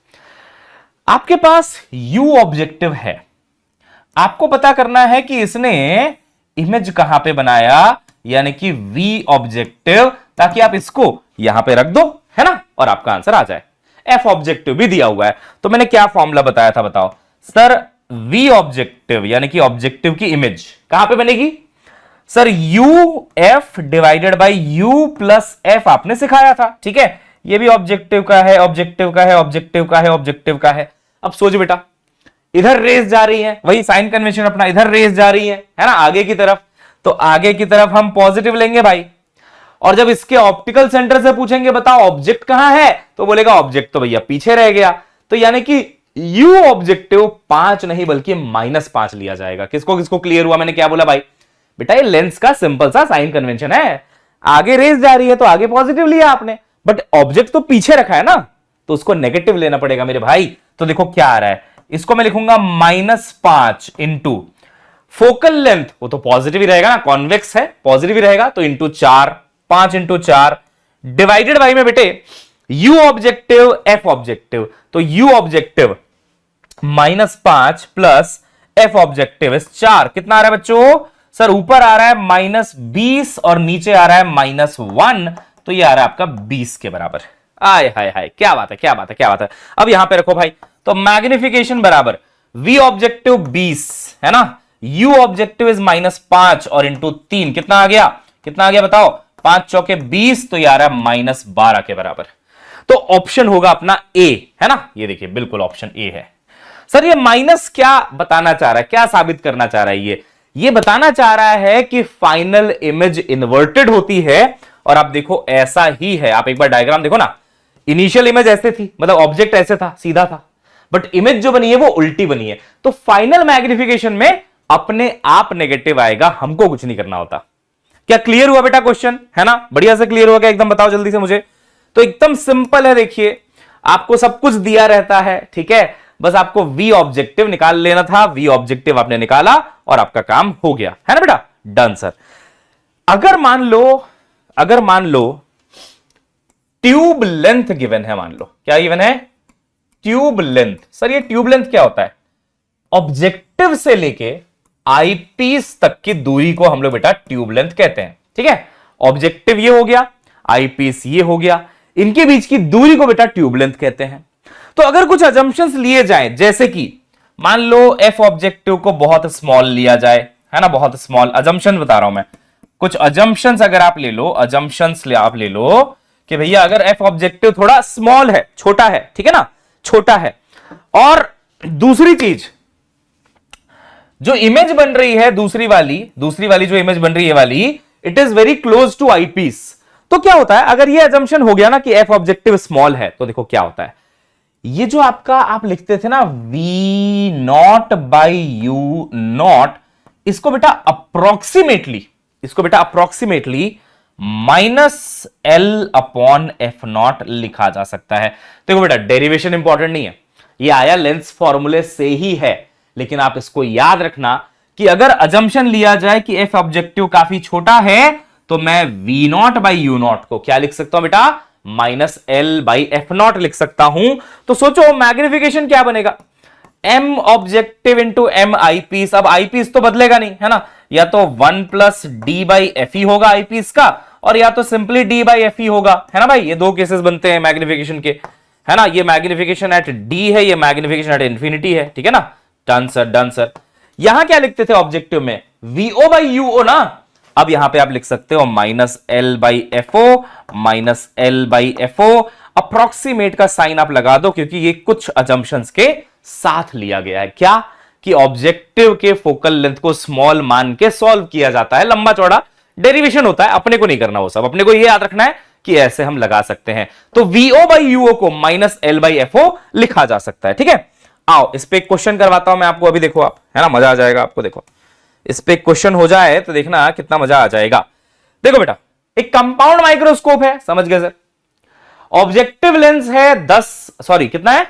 S1: आपके पास U ऑब्जेक्टिव है, आपको पता करना है कि इसने इमेज कहां पे बनाया, यानी कि V ऑब्जेक्टिव, ताकि आप इसको यहां पे रख दो, है ना, और आपका आंसर आ जाए। F ऑब्जेक्टिव भी दिया हुआ है, तो मैंने क्या फॉर्मूला बताया था बताओ सर? V ऑब्जेक्टिव यानी कि ऑब्जेक्टिव की इमेज कहां पे बनेगी sir? UF divided by U plus F आपने सिखाया था, ठीक है। ये भी ऑब्जेक्टिव का है, ऑब्जेक्टिव का है, ऑब्जेक्टिव का है, ऑब्जेक्टिव का है। अब सोच बेटा, इधर रेस जा रही है, वही साइन कन्वेंशन अपना, इधर रेस जा रही है ना आगे की तरफ, तो आगे की तरफ हम पॉजिटिव लेंगे भाई। और जब इसके ऑप्टिकल सेंटर से पूछेंगे बताओ ऑब्जेक्ट कहां है, तो बोलेगा ऑब्जेक्ट तो भैया पीछे रह गया, तो यानी कि U ऑब्जेक्टिव 5 नहीं बल्कि -5 लिया जाएगा। किसको किसको क्लियर हुआ मैंने क्या बोला भाई? बेटा ये लेंस का सिंपल सा साइन कन्वेंशन है, आगे रेस जा रही है तो आगे पॉजिटिव लिया आपने, बट ऑब्जेक्ट तो पीछे रखा है ना, तो उसको नेगेटिव लेना पड़ेगा मेरे भाई। तो देखो क्या आ रहा है, इसको मैं लिखूंगा -5 इंटू फोकल लेंथ, वो तो पॉजिटिव ही रहेगा ना, कॉन्वेक्स है पॉजिटिव ही रहेगा, तो इंटू 4, 5 इंटू 4 डिवाइडेड बाई में बेटे U ऑब्जेक्टिव F ऑब्जेक्टिव, तो U objective -5 plus F objective 4, कितना आ रहा है बच्चों? सर ऊपर आ रहा है -20 और नीचे आ रहा है -1, तो ये आ रहा है आपका 20 के बराबर। आय हाय हाय, क्या बात है क्या बात है क्या बात है। अब यहां पे रखो भाई, तो मैग्निफिकेशन बराबर V ऑब्जेक्टिव 20 है ना, U ऑब्जेक्टिव इज -5 और इंटू 3, कितना आ गया? कितना आ गया बताओ? 5 चौके 20, तो ये आ रहा है -12 के बराबर। तो ऑप्शन होगा अपना A, है ना, ये देखिए बिल्कुल ऑप्शन A है। सर ये माइनस क्या बताना चाह रहा है, क्या साबित करना चाह रहा है? ये बताना चाह रहा है कि फाइनल इमेज इन्वर्टेड होती है, और आप देखो ऐसा ही है। आप एक बार डायग्राम देखो ना, इनिशियल इमेज ऐसे थी, मतलब ऑब्जेक्ट ऐसे था, सीधा था, बट इमेज जो बनी है वो उल्टी बनी है। तो फाइनल मैग्निफिकेशन में अपने आप नेगेटिव आएगा, हमको कुछ नहीं करना होता। क्या क्लियर हुआ बेटा क्वेश्चन, है ना? बढ़िया से क्लियर हुआ क्या? एकदम बताओ जल्दी से मुझे। तो एकदम सिंपल है, देखिए आपको सब कुछ दिया रहता है, ठीक है, बस आपको V ऑब्जेक्टिव निकाल लेना था। V ऑब्जेक्टिव आपने निकाला और आपका काम हो गया, है ना बेटा? Done sir. अगर मान लो ट्यूब लेंथ गिवन है, मान लो क्या गिवन है? Tube length. सर ये ट्यूब लेंथ क्या होता है? ऑब्जेक्टिव से लेके आईपीस तक की दूरी को हम लोग बेटा ट्यूब लेंथ कहते हैं, ठीक है। ऑब्जेक्टिव ये हो गया, आईपीस ये हो गया, इनके बीच की दूरी को बेटा ट्यूब लेंथ कहते हैं। तो अगर कुछ अजम्पशंस लिए जाएं, जैसे कि मान लो F ऑब्जेक्टिव को बहुत स्मॉल लिया जाए, है ना, बहुत स्मॉल, अजम्पशन बता रहा हूं मैं, कुछ अजम्पशंस अगर आप ले लो, आप ले लो कि भैया अगर F ऑब्जेक्टिव थोड़ा स्मॉल है, छोटा है, ठीक है ना, छोटा है, और दूसरी चीज जो इमेज बन रही है दूसरी वाली जो इमेज बन रही है वाली, it is very close to eyepiece, तो क्या होता है अगर ये अजम्पशन हो गया ना कि F ऑब्जेक्टिव स्मॉल है, तो देखो क्या होता है, ये जो आपका आप लिखते थे ना V not by U not, इसको बेटा अप्रोक्सीमेटली -L/F0 लिखा जा सकता है। देखो बेटा डेरिवेशन इंपॉर्टेंट नहीं है, ये आया लेंस फॉर्मूले से ही है, लेकिन आप इसको याद रखना कि अगर अजम्पशन लिया जाए कि एफ ऑब्जेक्टिव काफी छोटा है तो मैं V0/U0 को क्या लिख सकता हूं बेटा, -L/F0 लिख सकता हूं। तो सोचो मैग्निफिकेशन क्या बनेगा, M ऑब्जेक्टिव इंटू M आई पीस। अब आई पीस तो बदलेगा नहीं है ना, या तो 1 + D/Fe होगा आई पीस का, और या तो सिंपली D/Fe होगा, है ना भाई। ये दो केसेस बनते हैं मैग्निफिकेशन के, है ना। ये मैग्निफिकेशन एट D है, ये मैग्निफिकेशन एट इंफिनिटी है, ठीक है ना। Done sir, done sir. यहां क्या लिखते थे ऑब्जेक्टिव में, VO/UO ना। अब यहां पे आप लिख सकते हो -L/FO अप्रोक्सीमेट का साइन आप लगा दो, क्योंकि ये कुछ अजम्पशंस के साथ लिया गया है। क्या कि ऑब्जेक्टिव के फोकल लेंथ को स्मॉल मान के सॉल्व किया जाता है, लंबा चौड़ा डेरिवेशन होता है, अपने को नहीं करना वो सब, अपने को ये याद रखना है कि ऐसे हम लगा सकते हैं। तो VO/UO को -L/FO लिखा जा सकता है, ठीक है। आओ इस पे एक क्वेश्चन करवाता हूं मैं आपको, अभी देखो आप, है ना, मजा आ जाएगा आपको। देखो इस पे क्वेश्चन हो जाए तो देखना कितना मजा आ जाएगा। देखो बेटा एक कंपाउंड माइक्रोस्कोप है, समझ गए सर। ऑब्जेक्टिव लेंस है 10, सॉरी कितना है,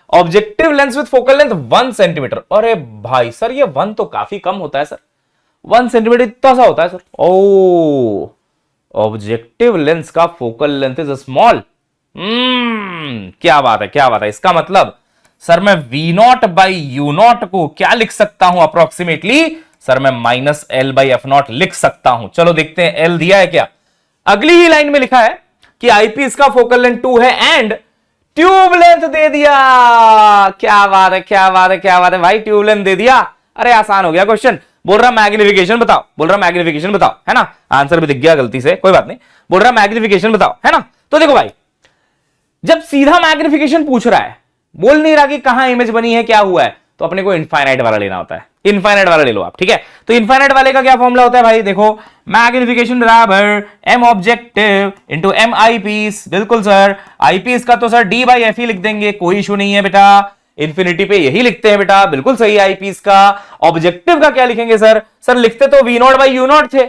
S1: objective lens with focal length 1 centimetre. अरे भाई सर ये 1 तो काफी कम होता है सर, 1 सेंटीमीटर इतना सा होता है सर। ओ ऑब्जेक्टिव लेंस का फोकल लेंथ इज स्मॉल। क्या बात है, क्या बात है। इसका मतलब सर मैं V0/U0 को क्या लिख सकता हूं अप्रोक्सीमेटली, सर मैं -L/F0 लिख सकता हूं। चलो देखते हैं L दिया है क्या। अगली ही लाइन में लिखा है कि आईपीस का फोकल लेंथ 2 है एंड ट्यूब लेंथ दे दिया। क्या बात है, क्या बात है, क्या बात है भाई, ट्यूब लेंथ दे दिया। अरे आसान हो गया क्वेश्चन। बोल रहा मैग्निफिकेशन बताओ, बोल रहा मैग्निफिकेशन बताओ, है ना। आंसर भी दिख गया गलती से, कोई बात नहीं। बोल रहा मैग्निफिकेशन बताओ, है ना। तो देखो भाई जब सीधा मैग्निफिकेशन पूछ रहा है, बोल नहीं रहा कि कहां इमेज बनी है, क्या हुआ है, तो अपने को इनफाइनाइट वाला लेना होता है। इनफाइनाइट वाला ले लो आप, ठीक है। तो इनफाइनाइट वाले का क्या फॉर्मूला होता है भाई, देखो मैग्निफिकेशन बराबर M ऑब्जेक्टिव इंटू M आई पीस। बिल्कुल सर, आई पीस का तो सर D/Fe लिख देंगे, कोई इशू नहीं है बेटा। इंफिनिटी पे यही लिखते हैं बेटा, बिल्कुल सही। आई पीस का ऑब्जेक्टिव का क्या लिखेंगे सर, सर लिखते तो V0/U0 थे,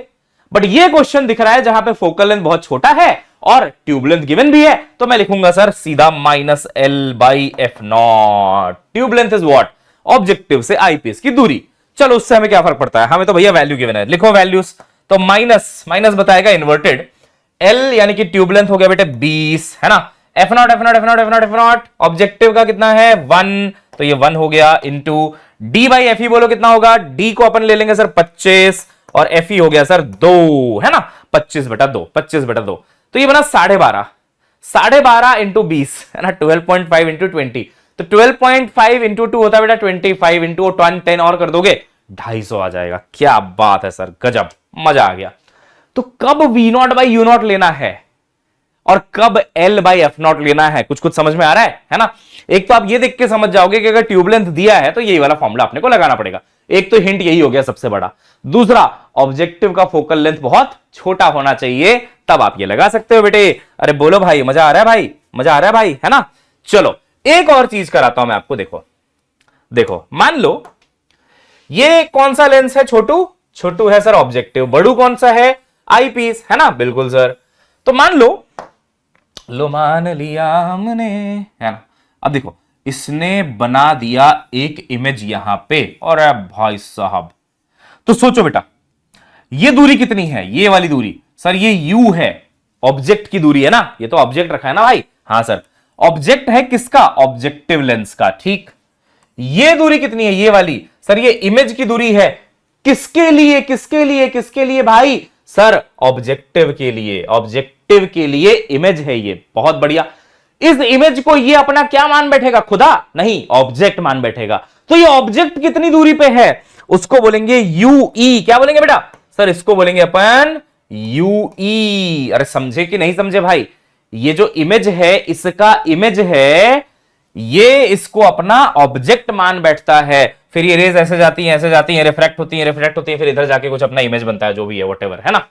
S1: बट ये क्वेश्चन दिख रहा है जहां पे फोकल लेंथ बहुत छोटा है और ट्यूब लेंथ गिवन भी है, तो मैं लिखूंगा सर सीधा -L/F0। Tube length is what, objective से आईपीस की दूरी। चलो उससे हमें क्या फर्क पड़ता है, हमें तो भैया वैल्यू गिवन है, लिखो वैल्यूज। तो माइनस बताएगा इन्वर्टेड, L यानी कि ट्यूब लेंथ हो गया बेटे 20, है ना। F0 ऑब्जेक्टिव का कितना है 1, तो ये 1 हो गया, इंटू D/Fe बोलो कितना होगा, D को अपन ले लेंगे सर 25 और Fe हो गया सर 2, है ना। 25/2, तो ये बना 12.5 इंटू 20, है ना। 12.5 इंटू 20, तो 12.5 इंटू 2 होता है बेटा 25 इंटू 10 और कर दोगे 250 आ जाएगा। क्या बात है सर, गजब, मजा आ गया। तो कब V0/U0 लेना है और कब L/F0 लेना है, कुछ समझ में आ रहा है ना। एक तो आप ये देख के समझ जाओगे कि अगर ट्यूब लेंथ दिया है तो यही वाला फॉर्मूला अपने को लगाना पड़ेगा। एक तो हिंट यही हो गया सबसे बड़ा। दूसरा, ऑब्जेक्टिव का फोकल लेंथ बहुत छोटा होना चाहिए, तब आप ये लगा सकते हो बेटे। अरे बोलो भाई, मजा आ रहा है भाई, मजा आ रहा है भाई, है ना। चलो एक और चीज कराता हूं मैं आपको। देखो मान लो ये कौन सा लेंस है, छोटू है सर ऑब्जेक्टिव, बड़ू कौन सा है आईपीस, है ना। बिल्कुल सर, तो मान लिया हमने, है ना। अब देखो इसने बना दिया एक इमेज यहां पे, और भाई साहब तो सोचो बेटा ये दूरी कितनी है, ये वाली दूरी सर ये U है, ऑब्जेक्ट की दूरी है ना। ये तो ऑब्जेक्ट रखा है ना भाई, हाँ सर। ऑब्जेक्ट है किसका, ऑब्जेक्टिव लेंस का, ठीक। ये दूरी कितनी है, ये वाली सर ये इमेज की दूरी है। किसके लिए भाई, सर ऑब्जेक्टिव के लिए इमेज है ये, बहुत बढ़िया। इस इमेज को ये अपना क्या मान बैठेगा, खुदा नहीं, ऑब्जेक्ट मान बैठेगा। तो ये ऑब्जेक्ट कितनी दूरी पे है, उसको बोलेंगे UE। क्या बोलेंगे बेटा, सर इसको बोलेंगे अपन UE। अरे समझे कि नहीं समझे भाई, ये जो इमेज है, इसका इमेज है ये, इसको अपना ऑब्जेक्ट मान बैठता है। फिर ये रेज ऐसे जाती हैं, रिफ्रैक्ट होती हैं, फिर इधर जाके कुछ अपना इमेज बनता है, जो भी है व्हाटएवर, है ना।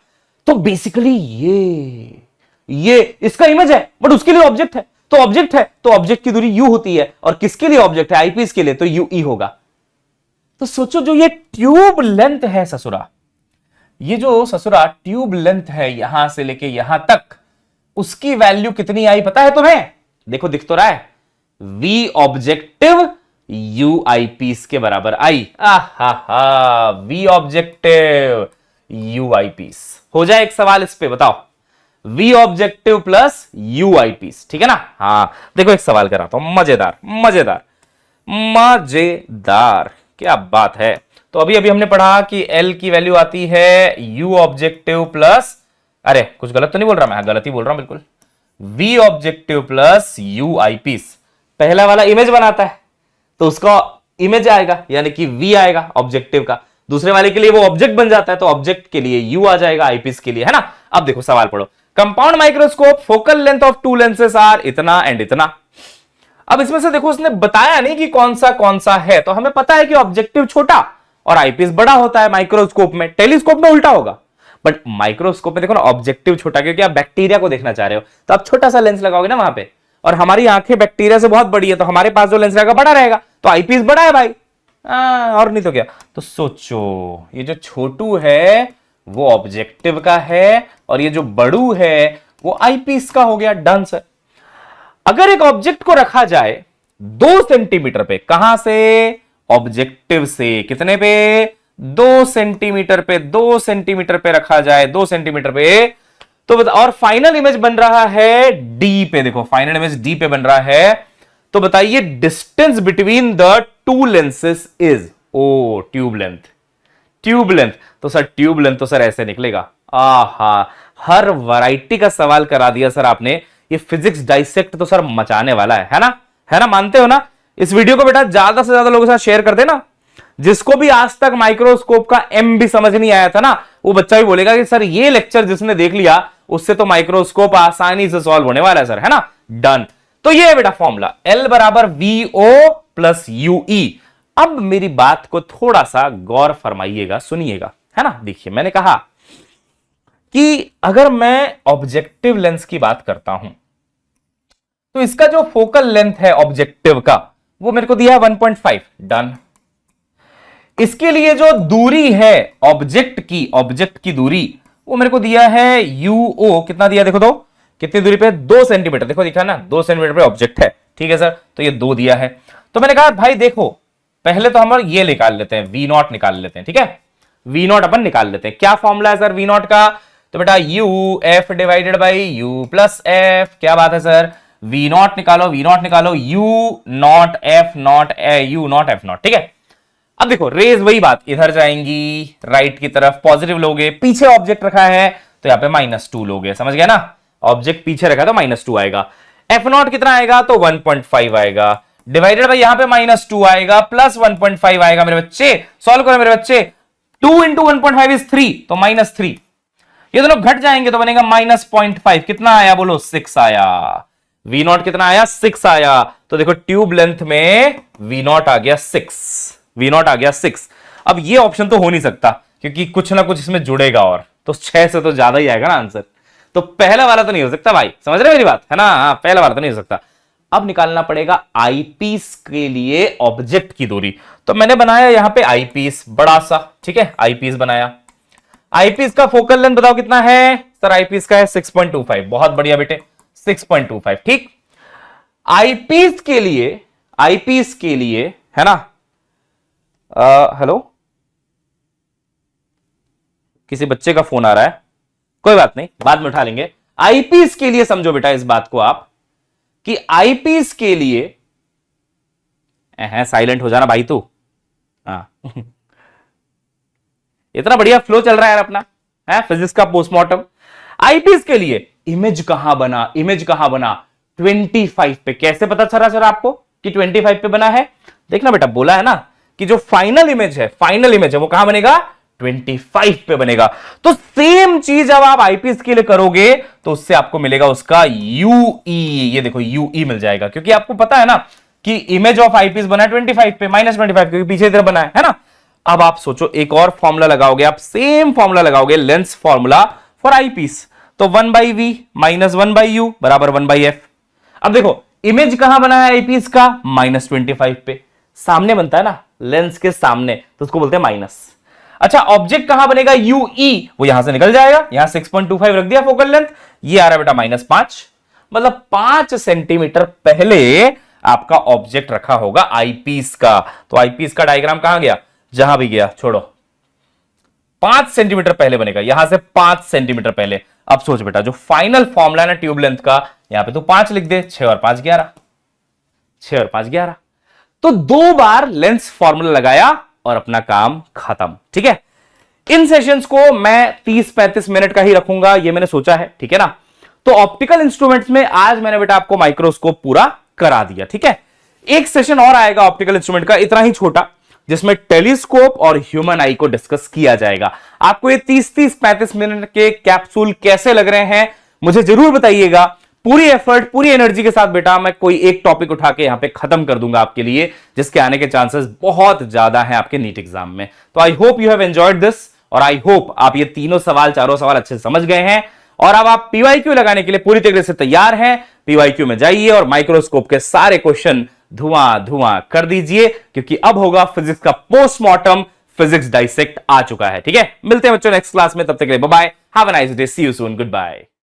S1: तो बेसिकली ये इसका इमेज है, बट उसके लिए ऑब्जेक्ट है। तो ऑब्जेक्ट की दूरी U होती है, और किसके लिए ऑब्जेक्ट है, आईपीस के लिए, तो UE होगा। तो सोचो जो ये ट्यूब लेंथ है ससुरा, ये जो ससुरा ट्यूब लेंथ है यहां से लेके यहां तक, उसकी वैल्यू कितनी आई पता है तुम्हें? देखो दिख तो रहा है, V objective U eyepiece के बराबर आई। आहा, V objective U eyepiece. हो जाए एक सवाल इस पे, बताओ, V objective plus U eyepiece, ठीक है ना? हाँ देखो एक सवाल कराता हूं, मजेदार मजेदार मजेदार, क्या बात है। तो अभी अभी हमने पढ़ा कि L की वैल्यू आती है U ऑब्जेक्टिव प्लस, अरे कुछ गलत तो नहीं बोल रहा मैं? गलत ही बोल रहा हूं बिल्कुल, V ऑब्जेक्टिव प्लस U आई पीस। पहला वाला इमेज बनाता है तो उसका इमेज आएगा, यानी कि V आएगा ऑब्जेक्टिव का। दूसरे वाले के लिए वो ऑब्जेक्ट बन जाता है तो ऑब्जेक्ट के लिए U आ जाएगा आईपीस के लिए, है ना? अब देखो सवाल पढ़ो, compound microscope focal length of two lenses are इतना एंड इतना। अब इसमें से देखो उसने बताया नहीं कि कौन सा है, तो हमें पता है कि ऑब्जेक्टिव छोटा और आईपीस बड़ा होता है माइक्रोस्कोप में। टेलीस्कोप में उल्टा होगा, बट माइक्रोस्कोप में देखो ना ऑब्जेक्टिव छोटा, क्योंकि आप बैक्टीरिया को देखना चाह रहे हो तो आप छोटा सा लेंस लगाओगे ना वहां पे, और हमारी आंखें बैक्टीरिया से बहुत बड़ी है तो हमारे पास जो लेंस रहेगा बड़ा रहेगा, तो आईपीस बड़ा है भाई। और नहीं तो क्या। तो सोचो ये जो छोटू है वो ऑब्जेक्टिव का है और ये जो बड़ू है वो आईपीस का हो गया। Done sir. अगर एक ऑब्जेक्ट को रखा जाए 2 सेंटीमीटर पे, कहां से? ऑब्जेक्टिव से। कितने पे? 2 सेंटीमीटर पे। 2 सेंटीमीटर पे रखा जाए, 2 सेंटीमीटर पे, तो और फाइनल इमेज बन रहा है डी पे। देखो फाइनल इमेज डी पे बन रहा है, तो बताइए distance between the two lenses is, ओ ट्यूब लेंथ। ट्यूब लेंथ तो सर, ट्यूब लेंथ तो सर ऐसे निकलेगा। आहा, हर वैरायटी का सवाल करा दिया सर आपने। ये फिजिक्स डाइसेक्ट तो सर मचाने वाला है ना? है ना? मानते हो ना? इस वीडियो को बेटा ज्यादा से ज्यादा लोगों के साथ शेयर कर देना। जिसको भी आज तक माइक्रोस्कोप का एम भी समझ नहीं आया था ना, वो बच्चा भी बोलेगा कि सर ये लेक्चर जिसने देख लिया उससे तो माइक्रोस्कोप आसानी से सॉल्व होने वाला है सर, है ना? डन। तो ये है बेटा फॉर्मूला, L बराबर VO प्लस UE। अब मेरी बात को थोड़ा सा गौर फरमाइएगा, सुनिएगा, है ना? देखिए मैंने कहा कि अगर मैं ऑब्जेक्टिव लेंस की बात करता हूं तो इसका जो फोकल लेंथ है ऑब्जेक्टिव का वो मेरे को दिया है 1.5। डन। इसके लिए जो दूरी है ऑब्जेक्ट की दूरी वो मेरे को दिया है UO। कितना दिया देखो तो, कितनी दूरी पे? 2 सेंटीमीटर। देखो दिखा ना, 2 सेंटीमीटर पे ऑब्जेक्ट है, ठीक है सर? तो ये 2 दिया है। तो मैंने कहा भाई देखो पहले तो हम ये निकाल लेते हैं, V0 निकाल लेते हैं, ठीक है? V0 अपन निकाल लेते हैं। क्या फॉर्मूला है सर V0 का? तो बेटा UF divided by U plus F। क्या बात है सर? V0 निकालो, V0 निकालो, U0 F0 U0 F0, ठीक है? अब देखो रेज वही बात, इधर जाएंगी राइट की तरफ, पॉजिटिव लोगे, पीछे ऑब्जेक्ट रखा है तो यहां पे -2 लोगे, समझ गया ना? ऑब्जेक्ट पीछे रखा तो -2 आएगा। F0 कितना आएगा? तो 1.5 आएगा, डिवाइडेड बाई यहां पे -2 आएगा, प्लस 1.5 आएगा। मेरे बच्चे सॉल्व करो मेरे बच्चे, 2 इंटू 1.5 इज 3, तो -3। ये दोनों घट जाएंगे तो बनेगा -0.5। कितना आया बोलो? 6 आया। V0 कितना आया? 6 आया। तो देखो ट्यूब लेंथ में V0 आ गया 6। V0 आ गया 6। अब ये ऑप्शन तो हो नहीं सकता क्योंकि कुछ ना कुछ इसमें जुड़ेगा, और तो 6 से तो ज्यादा ही आएगा ना आंसर। तो पहला वाला तो नहीं हो सकता भाई, समझ रहे मेरी बात, है ना? हाँ, पहला वाला तो नहीं हो सकता। अब निकालना पड़ेगा आईपीस के लिए ऑब्जेक्ट की दूरी। तो मैंने बनाया यहां पे आईपीस बड़ा सा, ठीक है? आईपीस बनाया। आईपीस का फोकल लेंथ बताओ कितना है सर? आईपीस का है 6.25। बहुत बढ़िया बेटे, 6.25, ठीक। आईपीस के लिए है ना? हेलो, किसी बच्चे का फोन आ रहा है, कोई बात नहीं, बाद में उठा लेंगे। आईपीस के लिए समझो बेटा इस बात को आप कि आईपीस के लिए साइलेंट हो जाना भाई तू। हाँ इतना बढ़िया फ्लो चल रहा है यार अपना, है फिजिक्स का पोस्टमार्टम। आईपीस के लिए इमेज कहां बना? 25 पे। कैसे पता चला सर आपको कि 25 पे बना है? देखना बेटा, बोला है ना कि जो फाइनल इमेज है वो कहां बनेगा? 25 पे बनेगा। तो सेम चीज अब आप आईपीस के लिए करोगे तो उससे आपको मिलेगा उसका यूई। ये देखो यूई मिल जाएगा, क्योंकि आपको पता है ना कि इमेज ऑफ आईपीस बना है 25 पे, -25, क्योंकि पीछे इधर बना है ना? अब आप सोचो एक और फॉर्मूला लगाओगे, आप सेम फॉर्मूला लगाओगे, लेंस फॉर्मूला फॉर आईपीस। तो 1/v माइनस 1/u बराबर 1/f। अब देखो इमेज कहां बना है आईपीस का? -25 पे। सामने बनता है ना, लेंस के सामने, तो उसको बोलते हैं माइनस। अच्छा, ऑब्जेक्ट कहां बनेगा, यूई, वो यहां से निकल जाएगा, यहां 6.25 रख दिया फोकल लेंथ, ये आ रहा है बेटा -5, मतलब 5 सेंटीमीटर पहले आपका ऑब्जेक्ट रखा होगा आईपीस का। तो आईपीस का डायग्राम कहां गया, जहां भी गया छोड़ो, 5 सेंटीमीटर पहले बनेगा, यहां से 5 सेंटीमीटर पहले। अब सोच बेटा, जो फाइनल फॉर्मूला है ना ट्यूब लेंथ का, यहां पे तो 5 लिख दे, 6 और 5 11, 6 और 5 11, तो 2 बार लेंस फॉर्मूला लगाया और अपना काम खत्म। ठीक है, इन सेशंस को मैं 30-35 मिनट का ही रखूंगा, ये मैंने सोचा है, ठीक है ना। तो ऑप्टिकल इंस्ट्रूमेंट्स में आज मैंने बेटा आपको माइक्रोस्कोप पूरा करा दिया। ठीक है, एक सेशन और आएगा ऑप्टिकल इंस्ट्रूमेंट का, इतना ही छोटा, जिसमें टेलीस्कोप और ह्यूमन आई को डिस्कस किया जाएगा। आपको ये 30-35 मिनट के कैप्सूल कैसे लग रहे हैं मुझे जरूर बताइएगा। पूरी एफर्ट, पूरी एनर्जी के साथ बेटा मैं कोई एक टॉपिक उठा के यहां पे खत्म कर दूंगा आपके लिए, जिसके आने के चांसेस बहुत ज्यादा हैं आपके नीट एग्जाम में। तो I hope you have enjoyed this, और आई होप आप ये तीनों सवाल, चारों सवाल अच्छे से समझ गए हैं, और अब आप पीवाईक्यू लगाने के लिए पूरी तरीके से तैयार हैं। पीवाईक्यू में जाइए और माइक्रोस्कोप के सारे क्वेश्चन धुआं धुआं कर दीजिए, क्योंकि अब होगा फिजिक्स का पोस्टमार्टम, फिजिक्स डाइसेक्ट आ चुका है। ठीक है, मिलते हैं बच्चों नेक्स्ट क्लास में, तब तक के लिए bye bye, have a nice day, see you soon, good bye.